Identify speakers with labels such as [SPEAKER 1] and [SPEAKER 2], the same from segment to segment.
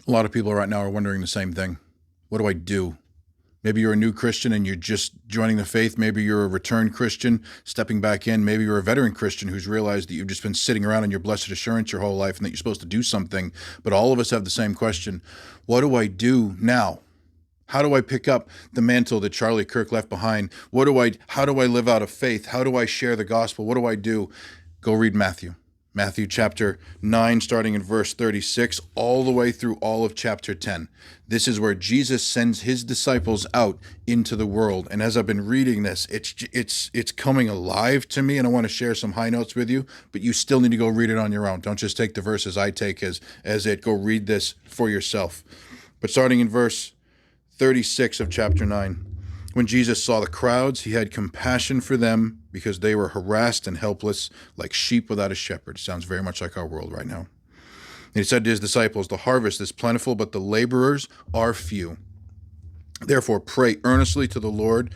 [SPEAKER 1] A lot of people right now are wondering the same thing. What do I do? Maybe you're a new Christian and you're just joining the faith. Maybe you're a returned Christian stepping back in. Maybe you're a veteran Christian who's realized that you've just been sitting around in your blessed assurance your whole life and that you're supposed to do something. But all of us have the same question. What do I do now? How do I pick up the mantle that Charlie Kirk left behind? How do I live out of faith? How do I share the gospel? What do I do? Go read Matthew. Matthew chapter 9, starting in verse 36, all the way through all of chapter 10. This is where Jesus sends his disciples out into the world. And as I've been reading this, it's coming alive to me, and I want to share some high notes with you, but you still need to go read it on your own. Don't just take the verses I take as it. Go read this for yourself. But starting in verse 36 of chapter 9, when Jesus saw the crowds, he had compassion for them because they were harassed and helpless like sheep without a shepherd. Sounds very much like our world right now. And he said to his disciples, the harvest is plentiful, but the laborers are few. Therefore, pray earnestly to the Lord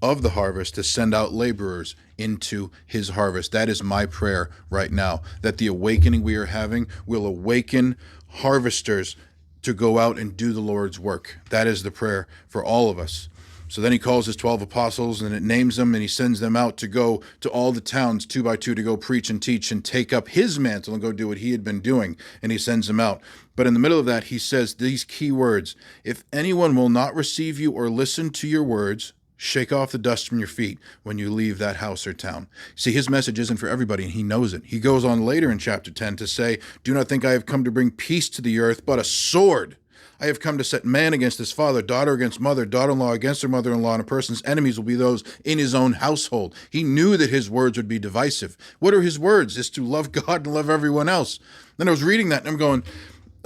[SPEAKER 1] of the harvest to send out laborers into his harvest. That is my prayer right now, that the awakening we are having will awaken harvesters to go out and do the Lord's work. That is the prayer for all of us. So then he calls his 12 apostles and it names them, and he sends them out to go to all the towns 2 by 2 to go preach and teach and take up his mantle and go do what he had been doing. And he sends them out. But in the middle of that, he says these key words: if anyone will not receive you or listen to your words, shake off the dust from your feet when you leave that house or town. See, his message isn't for everybody, and he knows it. He goes on later in chapter 10 to say, do not think I have come to bring peace to the earth, but a sword. I have come to set man against his father, daughter against mother, daughter-in-law against her mother-in-law, and a person's enemies will be those in his own household. He knew that his words would be divisive. What are his words? Is to love God and love everyone else. Then I was reading that and I'm going,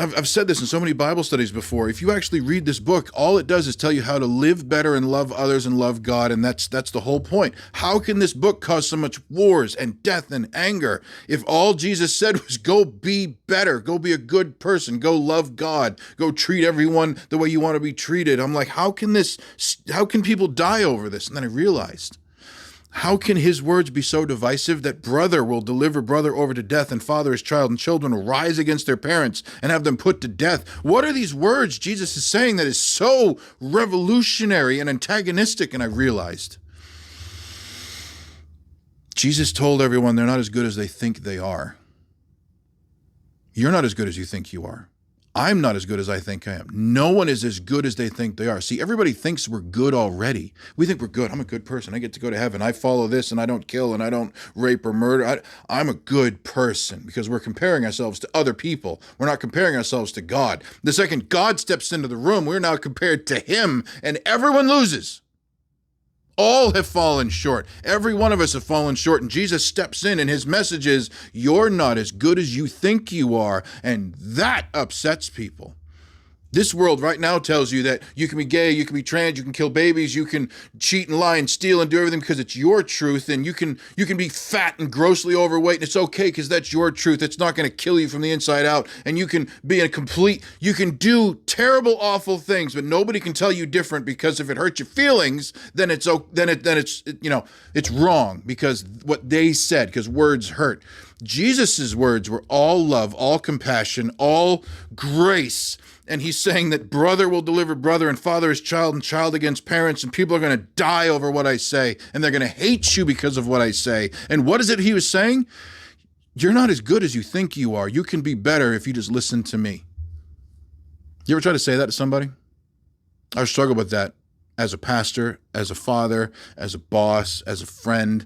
[SPEAKER 1] I've said this in so many Bible studies before. If you actually read this book, all it does is tell you how to live better and love others and love God, and that's the whole point. How can this book cause so much wars and death and anger if all Jesus said was go be better, go be a good person, go love God, go treat everyone the way you want to be treated? I'm like, how can people die over this? And then I realized, how can his words be so divisive that brother will deliver brother over to death and father his child, and children will rise against their parents and have them put to death? What are these words Jesus is saying that is so revolutionary and antagonistic? And I realized Jesus told everyone they're not as good as they think they are. You're not as good as you think you are. I'm not as good as I think I am. No one is as good as they think they are. See, everybody thinks we're good already. We think we're good. I'm a good person. I get to go to heaven. I follow this and I don't kill and I don't rape or murder. I'm a good person because we're comparing ourselves to other people. We're not comparing ourselves to God. The second God steps into the room, we're now compared to him, and everyone loses. All have fallen short. Every one of us have fallen short. And Jesus steps in, and his message is, you're not as good as you think you are. And that upsets people. This world right now tells you that you can be gay, you can be trans, you can kill babies, you can cheat and lie and steal and do everything because it's your truth, and you can be fat and grossly overweight, and it's okay because that's your truth. It's not going to kill you from the inside out, and you can do terrible, awful things, but nobody can tell you different, because if it hurts your feelings, then it's wrong because what they said, because words hurt. Jesus's words were all love, all compassion, all grace. And he's saying that brother will deliver brother and father his child and child against parents, and people are going to die over what I say, and they're going to hate you because of what I say. And what is it he was saying? You're not as good as you think you are. You can be better if you just listen to me. You ever try to say that to somebody? I struggle with that as a pastor, as a father, as a boss, as a friend.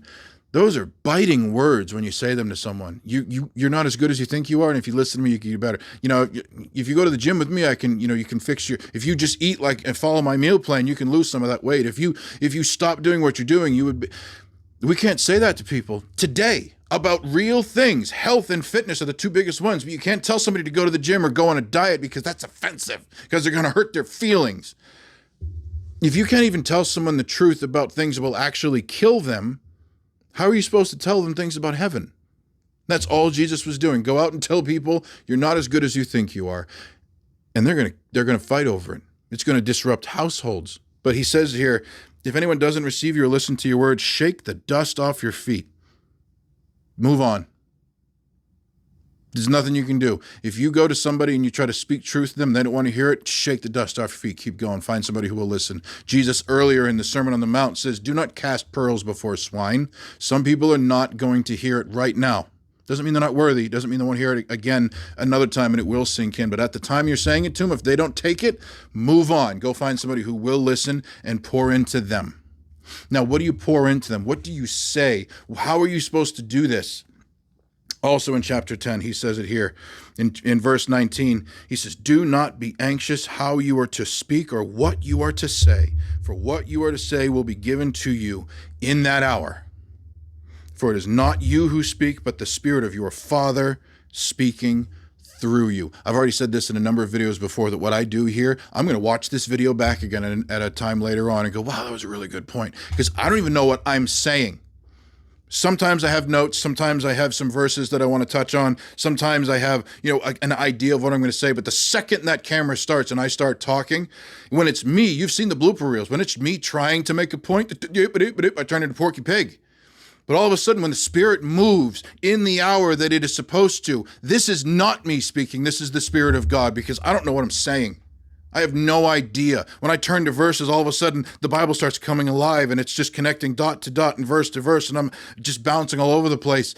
[SPEAKER 1] Those are biting words when you say them to someone. You're not as good as you think you are, and if you listen to me, you can get better. If you go to the gym with me, I can, you can fix if you just eat and follow my meal plan, you can lose some of that weight. If you stop doing what you're doing, we can't say that to people today about real things. Health and fitness are the two biggest ones, but you can't tell somebody to go to the gym or go on a diet because that's offensive, because they're going to hurt their feelings. If you can't even tell someone the truth about things that will actually kill them, how are you supposed to tell them things about heaven? That's all Jesus was doing. Go out and tell people you're not as good as you think you are. And they're going to fight over it. It's going to disrupt households. But he says here, if anyone doesn't receive you or listen to your words, shake the dust off your feet. Move on. There's nothing you can do. If you go to somebody and you try to speak truth to them, they don't want to hear it, shake the dust off your feet. Keep going. Find somebody who will listen. Jesus earlier in the Sermon on the Mount says, do not cast pearls before swine. Some people are not going to hear it right now. Doesn't mean they're not worthy. Doesn't mean they won't hear it again another time and it will sink in. But at the time you're saying it to them, if they don't take it, move on. Go find somebody who will listen and pour into them. Now, what do you pour into them? What do you say? How are you supposed to do this? Also in chapter 10, he says it here in verse 19. He says, do not be anxious how you are to speak or what you are to say, for what you are to say will be given to you in that hour. For it is not you who speak, but the Spirit of your Father speaking through you. I've already said this in a number of videos before, that what I do here, I'm going to watch this video back again at a time later on and go, wow, that was a really good point. Because I don't even know what I'm saying. Sometimes I have notes. Sometimes I have some verses that I want to touch on. Sometimes I have, an idea of what I'm going to say. But the second that camera starts and I start talking, when it's me, you've seen the blooper reels. When it's me trying to make a point, I turn into Porky Pig. But all of a sudden, when the Spirit moves in the hour that it is supposed to, this is not me speaking. This is the Spirit of God, because I don't know what I'm saying. I have no idea. When I turn to verses, all of a sudden the Bible starts coming alive and it's just connecting dot to dot and verse to verse, and I'm just bouncing all over the place.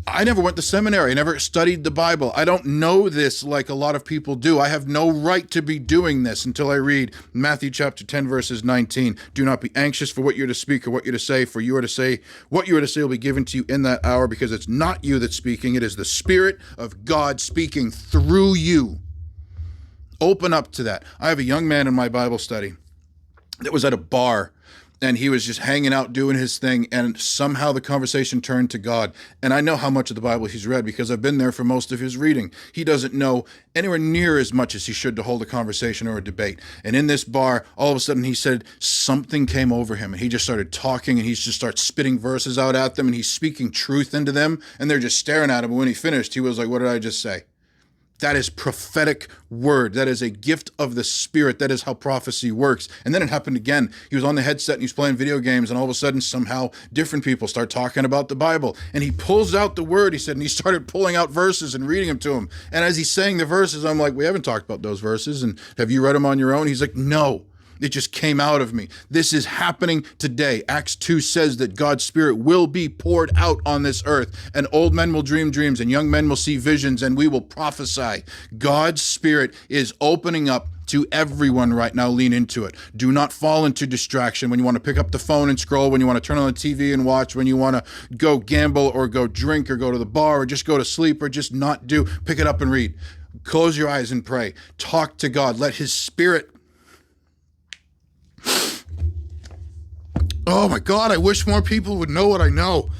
[SPEAKER 1] I never went to seminary. I never studied the Bible. I don't know this like a lot of people do. I have no right to be doing this until I read Matthew chapter 10, verses 19. Do not be anxious for what you're to speak or what you're to say, for you are to say, what you are to say will be given to you in that hour, because it's not you that's speaking. It is the Spirit of God speaking through you. Open up to that. I have a young man in my Bible study that was at a bar, and he was just hanging out doing his thing, and somehow the conversation turned to God. And I know how much of the Bible he's read because I've been there for most of his reading. He doesn't know anywhere near as much as he should to hold a conversation or a debate. And in this bar, all of a sudden he said something came over him, and he just started talking, and he just starts spitting verses out at them, and he's speaking truth into them, and they're just staring at him. And when he finished, he was like, what did I just say? That is prophetic word. That is a gift of the Spirit. That is how prophecy works. And then it happened again. He was on the headset and he was playing video games, and all of a sudden somehow different people start talking about the Bible. And he pulls out the word, he said, and he started pulling out verses and reading them to him. And as he's saying the verses, I'm like, we haven't talked about those verses. And have you read them on your own? He's like, no. It just came out of me. This is happening today. Acts 2 says that God's Spirit will be poured out on this earth, and old men will dream dreams, and young men will see visions, and we will prophesy. God's Spirit is opening up to everyone right now. Lean into it. Do not fall into distraction when you want to pick up the phone and scroll, when you want to turn on the TV and watch, when you want to go gamble or go drink or go to the bar or just go to sleep or just not do. Pick it up and read. Close your eyes and pray. Talk to God. Let His Spirit. Oh my God, I wish more people would know what I know.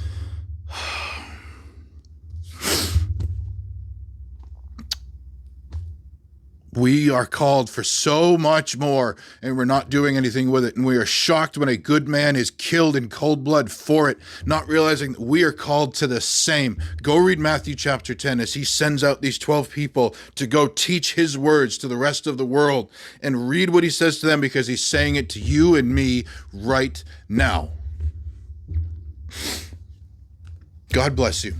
[SPEAKER 1] We are called for so much more, and we're not doing anything with it. And we are shocked when a good man is killed in cold blood for it, not realizing that we are called to the same. Go read Matthew chapter 10 as he sends out these 12 people to go teach his words to the rest of the world, and read what he says to them, because he's saying it to you and me right now. God bless you.